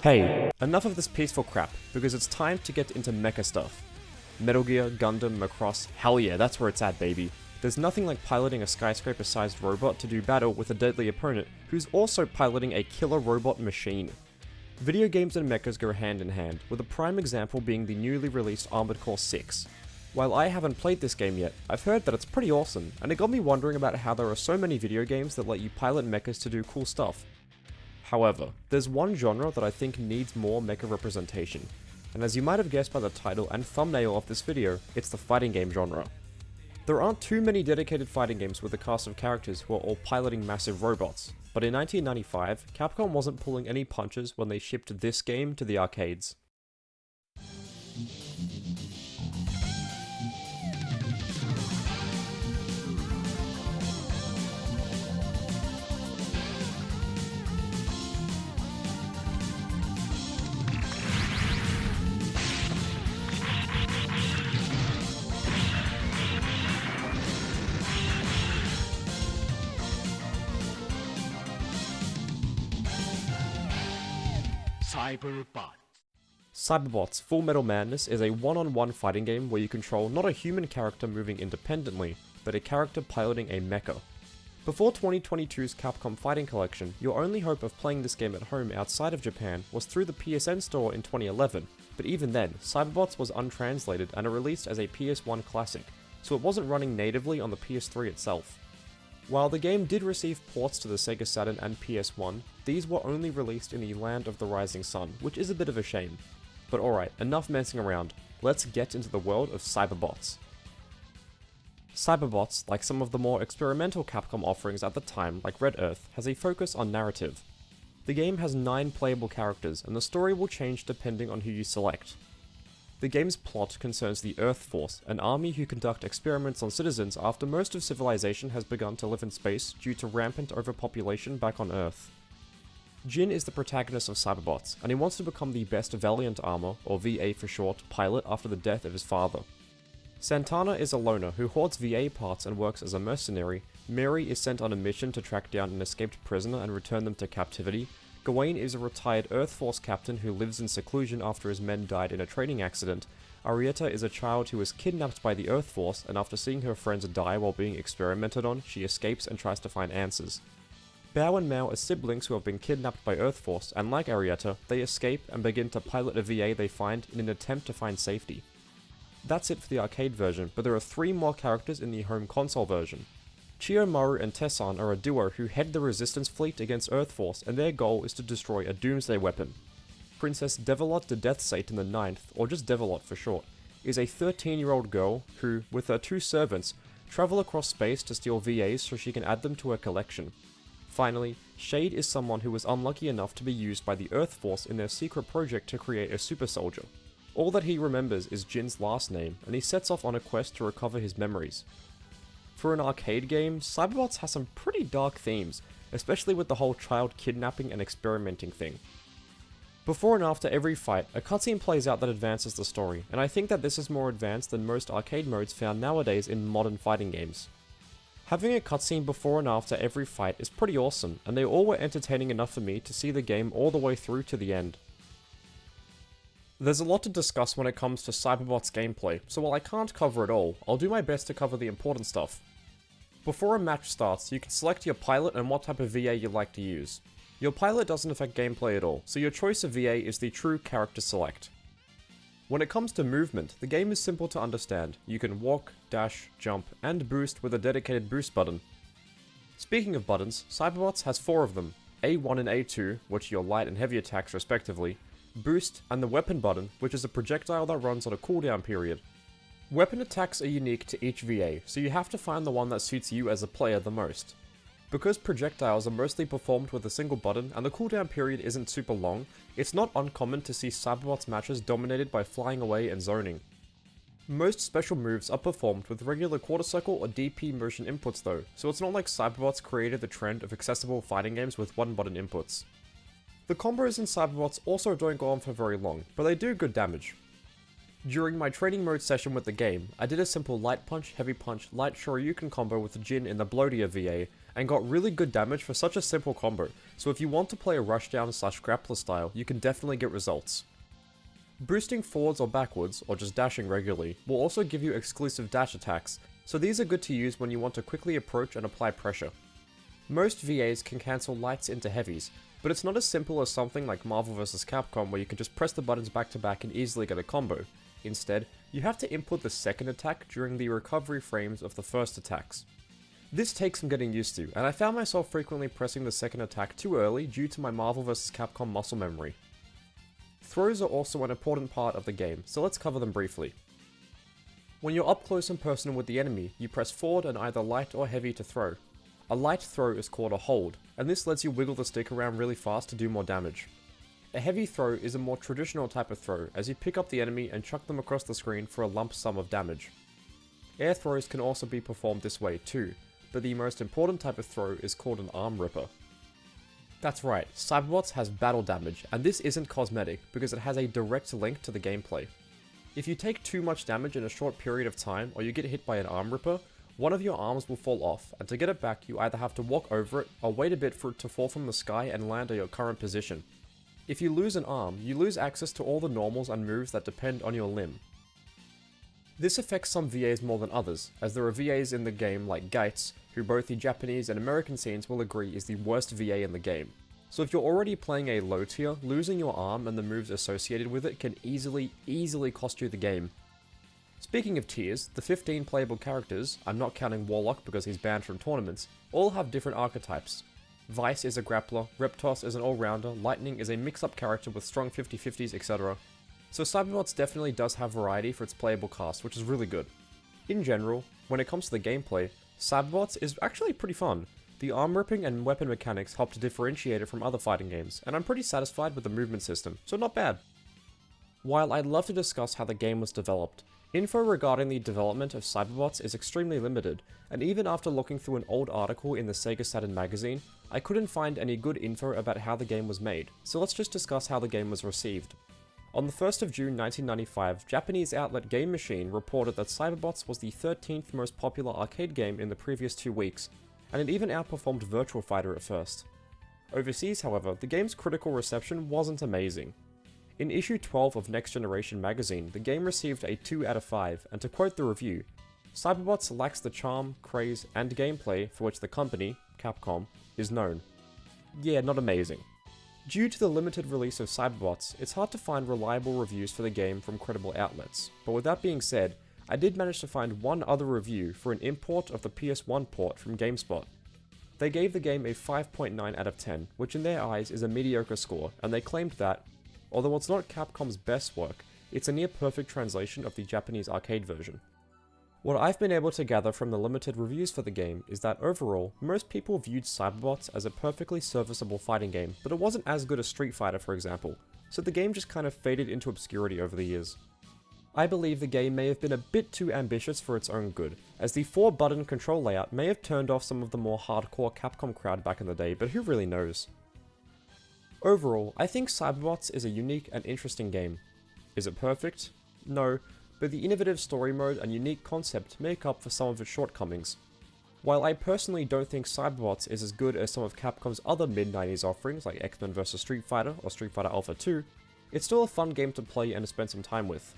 Hey, enough of this peaceful crap, because it's time to get into mecha stuff. Metal Gear, Gundam, Macross, hell yeah, that's where it's at, baby. There's nothing like piloting a skyscraper-sized robot to do battle with a deadly opponent who's also piloting a killer robot machine. Video games and mechas go hand in hand, with a prime example being the newly released Armored Core 6. While I haven't played this game yet, I've heard that it's pretty awesome, and it got me wondering about how there are so many video games that let you pilot mechas to do cool stuff. However, there's one genre that I think needs more mecha representation, and as you might have guessed by the title and thumbnail of this video, it's the fighting game genre. There aren't too many dedicated fighting games with a cast of characters who are all piloting massive robots, but in 1995, Capcom wasn't pulling any punches when they shipped this game to the arcades. Cyberbots Fullmetal Madness is a one-on-one fighting game where you control not a human character moving independently, but a character piloting a mecha. Before 2022's Capcom Fighting Collection, your only hope of playing this game at home outside of Japan was through the PSN store in 2011, but even then, Cyberbots was untranslated and it released as a PS1 classic, so it wasn't running natively on the PS3 itself. While the game did receive ports to the Sega Saturn and PS1, these were only released in the Land of the Rising Sun, which is a bit of a shame. But alright, enough messing around, let's get into the world of Cyberbots. Cyberbots, like some of the more experimental Capcom offerings at the time like Red Earth, has a focus on narrative. The game has 9 playable characters, and the story will change depending on who you select. The game's plot concerns the Earth Force, an army who conduct experiments on citizens after most of civilization has begun to live in space due to rampant overpopulation back on Earth. Jin is the protagonist of Cyberbots, and he wants to become the best Valiant Armor, or VA for short, pilot after the death of his father. Santana is a loner who hoards VA parts and works as a mercenary. Mary is sent on a mission to track down an escaped prisoner and return them to captivity. Gawain is a retired Earth Force captain who lives in seclusion after his men died in a training accident. Arietta is a child who was kidnapped by the Earth Force, and after seeing her friends die while being experimented on, she escapes and tries to find answers. Bao and Mao are siblings who have been kidnapped by Earth Force, and like Arietta, they escape and begin to pilot a VA they find in an attempt to find safety. That's it for the arcade version, but there are 3 more characters in the home console version. Chiyomaru and Tessan are a duo who head the Resistance fleet against Earth Force, and their goal is to destroy a doomsday weapon. Princess Devilot the Death Saint in the 9th, or just Devilot for short, is a 13-year-old girl who, with her 2 servants, travel across space to steal VAs so she can add them to her collection. Finally, Shade is someone who was unlucky enough to be used by the Earth Force in their secret project to create a super soldier. All that he remembers is Jin's last name, and he sets off on a quest to recover his memories. For an arcade game, Cyberbots has some pretty dark themes, especially with the whole child kidnapping and experimenting thing. Before and after every fight, a cutscene plays out that advances the story, and I think that this is more advanced than most arcade modes found nowadays in modern fighting games. Having a cutscene before and after every fight is pretty awesome, and they all were entertaining enough for me to see the game all the way through to the end. There's a lot to discuss when it comes to Cyberbots gameplay, so while I can't cover it all, I'll do my best to cover the important stuff. Before a match starts, you can select your pilot and what type of VA you'd like to use. Your pilot doesn't affect gameplay at all, so your choice of VA is the true character select. When it comes to movement, the game is simple to understand. You can walk, dash, jump, and boost with a dedicated boost button. Speaking of buttons, Cyberbots has 4 of them, A1 and A2, which are your light and heavy attacks respectively, boost, and the weapon button, which is a projectile that runs on a cooldown period. Weapon attacks are unique to each VA, so you have to find the one that suits you as a player the most. Because projectiles are mostly performed with a single button and the cooldown period isn't super long, it's not uncommon to see Cyberbots matches dominated by flying away and zoning. Most special moves are performed with regular quarter circle or DP motion inputs though, so it's not like Cyberbots created the trend of accessible fighting games with one button inputs. The combos in Cyberbots also don't go on for very long, but they do good damage. During my training mode session with the game, I did a simple light punch, heavy punch, light shoryuken combo with Jin in the Bloatia VA, and got really good damage for such a simple combo, so if you want to play a rushdown / grappler style, you can definitely get results. Boosting forwards or backwards, or just dashing regularly, will also give you exclusive dash attacks, so these are good to use when you want to quickly approach and apply pressure. Most VAs can cancel lights into heavies, but it's not as simple as something like Marvel vs. Capcom where you can just press the buttons back to back and easily get a combo. Instead, you have to input the second attack during the recovery frames of the first attacks. This takes some getting used to, and I found myself frequently pressing the second attack too early due to my Marvel vs. Capcom muscle memory. Throws are also an important part of the game, so let's cover them briefly. When you're up close and personal with the enemy, you press forward and either light or heavy to throw. A light throw is called a hold, and this lets you wiggle the stick around really fast to do more damage. A heavy throw is a more traditional type of throw, as you pick up the enemy and chuck them across the screen for a lump sum of damage. Air throws can also be performed this way too, but the most important type of throw is called an arm ripper. That's right, Cyberbots has battle damage, and this isn't cosmetic because it has a direct link to the gameplay. If you take too much damage in a short period of time or you get hit by an arm ripper, one of your arms will fall off, and to get it back you either have to walk over it or wait a bit for it to fall from the sky and land at your current position. If you lose an arm, you lose access to all the normals and moves that depend on your limb. This affects some VAs more than others, as there are VAs in the game like Gates, who both the Japanese and American scenes will agree is the worst VA in the game. So if you're already playing a low tier, losing your arm and the moves associated with it can easily cost you the game. Speaking of tiers, the 15 playable characters, I'm not counting Warlock because he's banned from tournaments, all have different archetypes. Vice is a grappler, Reptos is an all-rounder, Lightning is a mix-up character with strong 50-50s, etc. So Cyberbots definitely does have variety for its playable cast, which is really good. In general, when it comes to the gameplay, Cyberbots is actually pretty fun. The arm ripping and weapon mechanics help to differentiate it from other fighting games, and I'm pretty satisfied with the movement system, so not bad. While I'd love to discuss how the game was developed, info regarding the development of Cyberbots is extremely limited, and even after looking through an old article in the Sega Saturn magazine, I couldn't find any good info about how the game was made, so let's just discuss how the game was received. On the 1st of June 1995, Japanese outlet Game Machine reported that Cyberbots was the 13th most popular arcade game in the previous 2 weeks, and it even outperformed Virtua Fighter at first. Overseas, however, the game's critical reception wasn't amazing. In issue 12 of Next Generation magazine, the game received a 2 out of 5, and to quote the review, Cyberbots lacks the charm, craze, and gameplay for which the company, Capcom, is known. Yeah, not amazing. Due to the limited release of Cyberbots, it's hard to find reliable reviews for the game from credible outlets, but with that being said, I did manage to find one other review for an import of the PS1 port from GameSpot. They gave the game a 5.9 out of 10, which in their eyes is a mediocre score, and they claimed that, although it's not Capcom's best work, it's a near perfect translation of the Japanese arcade version. What I've been able to gather from the limited reviews for the game is that overall, most people viewed Cyberbots as a perfectly serviceable fighting game, but it wasn't as good as Street Fighter for example, so the game just kind of faded into obscurity over the years. I believe the game may have been a bit too ambitious for its own good, as the 4-button control layout may have turned off some of the more hardcore Capcom crowd back in the day, but who really knows? Overall, I think Cyberbots is a unique and interesting game. Is it perfect? No, but the innovative story mode and unique concept make up for some of its shortcomings. While I personally don't think Cyberbots is as good as some of Capcom's other mid-90s offerings like X-Men vs Street Fighter or Street Fighter Alpha 2, it's still a fun game to play and to spend some time with.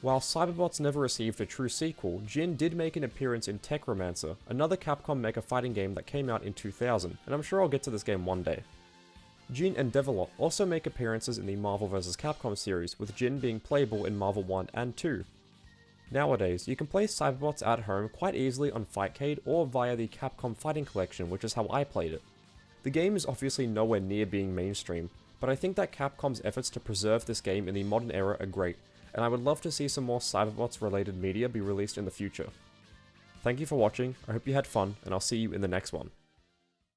While Cyberbots never received a true sequel, Jin did make an appearance in Techromancer, another Capcom mecha fighting game that came out in 2000, and I'm sure I'll get to this game one day. Jin and Devilot also make appearances in the Marvel vs Capcom series, with Jin being playable in Marvel 1 and 2. Nowadays, you can play Cyberbots at home quite easily on Fightcade or via the Capcom Fighting Collection, which is how I played it. The game is obviously nowhere near being mainstream, but I think that Capcom's efforts to preserve this game in the modern era are great, and I would love to see some more Cyberbots related media be released in the future. Thank you for watching, I hope you had fun, and I'll see you in the next one.